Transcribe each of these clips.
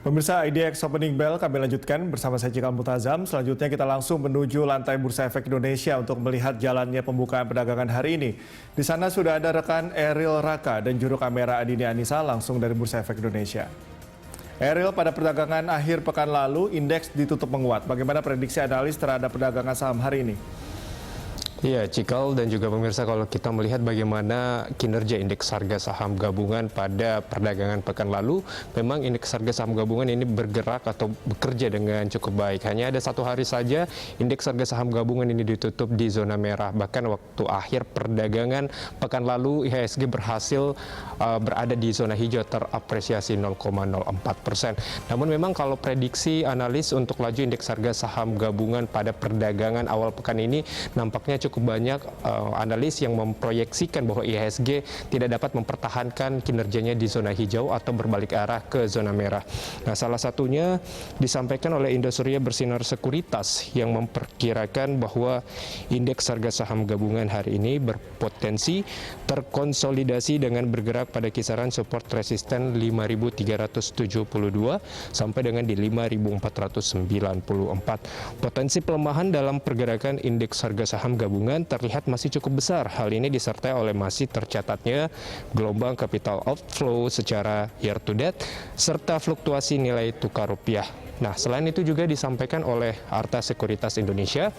Pemirsa IDX Opening Bell kami lanjutkan bersama saya Cikal Mutazam. Selanjutnya kita langsung menuju lantai Bursa Efek Indonesia untuk melihat jalannya pembukaan perdagangan hari ini. Di sana sudah ada rekan Eril Raka dan juru kamera Adini Anissa langsung dari Bursa Efek Indonesia. Eril, pada perdagangan akhir pekan lalu indeks ditutup menguat. Bagaimana prediksi analis terhadap perdagangan saham hari ini? Iya, Cikal dan juga pemirsa, kalau kita melihat bagaimana kinerja indeks harga saham gabungan pada perdagangan pekan lalu, memang indeks harga saham gabungan ini bergerak atau bekerja dengan cukup baik. Hanya ada satu hari saja indeks harga saham gabungan ini ditutup di zona merah. Bahkan waktu akhir perdagangan pekan lalu IHSG berhasil berada di zona hijau, terapresiasi 0,04%. Namun memang kalau prediksi analis untuk laju indeks harga saham gabungan pada perdagangan awal pekan ini nampaknya cukup banyak analis yang memproyeksikan bahwa IHSG tidak dapat mempertahankan kinerjanya di zona hijau atau berbalik arah ke zona merah. Nah, salah satunya disampaikan oleh Indosuria Bersinar Sekuritas yang memperkirakan bahwa indeks harga saham gabungan hari ini berpotensi terkonsolidasi dengan bergerak pada kisaran support resisten 5.372 sampai dengan di 5.494. Potensi pelemahan dalam pergerakan indeks harga saham gabungan terlihat masih cukup besar. Hal ini disertai oleh masih tercatatnya gelombang capital outflow secara year to date serta fluktuasi nilai tukar rupiah. Nah, selain itu juga disampaikan oleh Arta Sekuritas Indonesia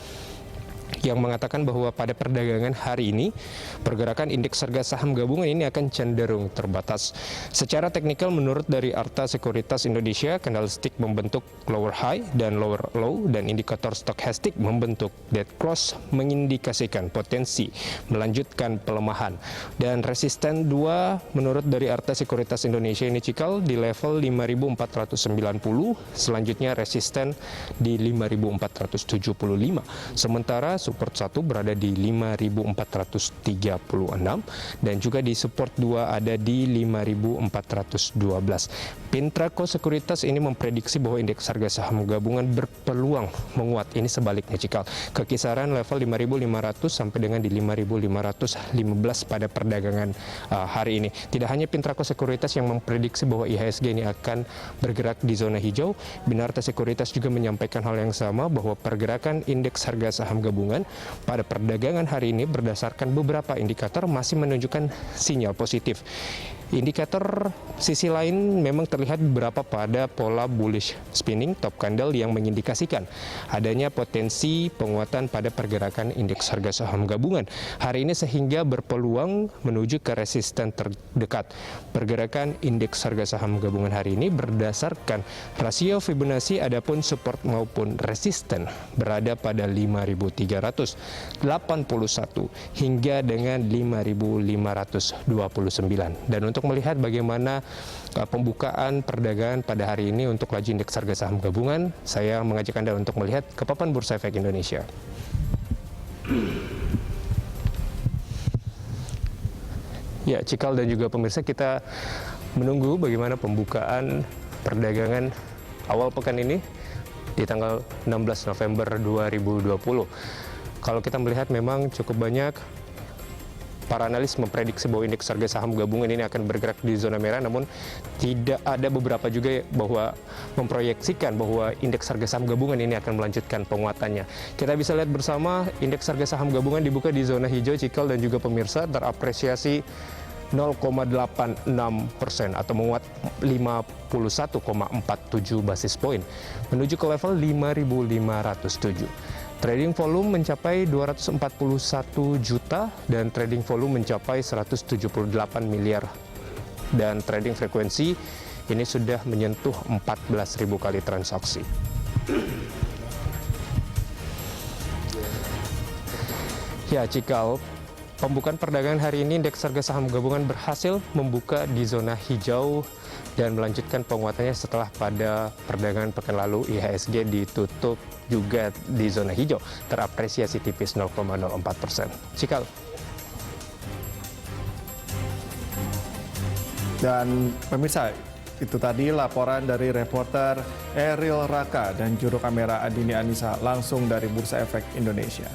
yang mengatakan bahwa pada perdagangan hari ini pergerakan indeks harga saham gabungan ini akan cenderung terbatas. Secara teknikal menurut dari Arta Sekuritas Indonesia, candlestick membentuk lower high dan lower low dan indikator stochastic membentuk dead cross mengindikasikan potensi melanjutkan pelemahan. Dan resisten 2 menurut dari Arta Sekuritas Indonesia ini, Cikal, di level 5.490, selanjutnya resisten di 5.475. Sementara support 1 berada di 5.436 dan juga di support 2 ada di 5.412. Pintraco Sekuritas ini memprediksi bahwa indeks harga saham gabungan berpeluang menguat. Ini sebaliknya, Cikal, ke kisaran level 5.500 sampai dengan di 5.515 pada perdagangan hari ini. Tidak hanya Pintraco Sekuritas yang memprediksi bahwa IHSG ini akan bergerak di zona hijau, Binarta Sekuritas juga menyampaikan hal yang sama bahwa pergerakan indeks harga saham gabungan pada perdagangan hari ini berdasarkan beberapa indikator masih menunjukkan sinyal positif. Indikator sisi lain memang terlihat beberapa pada pola bullish spinning top candle yang mengindikasikan adanya potensi penguatan pada pergerakan indeks harga saham gabungan hari ini sehingga berpeluang menuju ke resisten terdekat. Pergerakan indeks harga saham gabungan hari ini berdasarkan rasio Fibonacci, adapun support maupun resisten berada pada 5.381 hingga dengan 5.529. Dan untuk melihat bagaimana pembukaan perdagangan pada hari ini untuk laju indeks harga saham gabungan, saya mengajak Anda untuk melihat ke papan Bursa Efek Indonesia. Ya, Cikal dan juga pemirsa, kita menunggu bagaimana pembukaan perdagangan awal pekan ini di tanggal 16 November 2020. Kalau kita melihat memang cukup banyak para analis memprediksi bahwa indeks harga saham gabungan ini akan bergerak di zona merah, namun tidak ada beberapa juga bahwa memproyeksikan bahwa indeks harga saham gabungan ini akan melanjutkan penguatannya. Kita bisa lihat bersama indeks harga saham gabungan dibuka di zona hijau, Cikal dan juga pemirsa, terapresiasi 0,86% atau menguat 51,47 basis poin menuju ke level 5.507. Trading volume mencapai 241 juta dan trading volume mencapai 178 miliar. Dan trading frekuensi ini sudah menyentuh 14.000 kali transaksi. Ya, Cikal, pembukaan perdagangan hari ini indeks harga saham gabungan berhasil membuka di zona hijau dan melanjutkan penguatannya setelah pada perdagangan pekan lalu IHSG ditutup juga di zona hijau, terapresiasi tipis 0,04%. Cikal. Dan pemirsa, itu tadi laporan dari reporter Eril Raka dan juru kamera Adini Anissa langsung dari Bursa Efek Indonesia.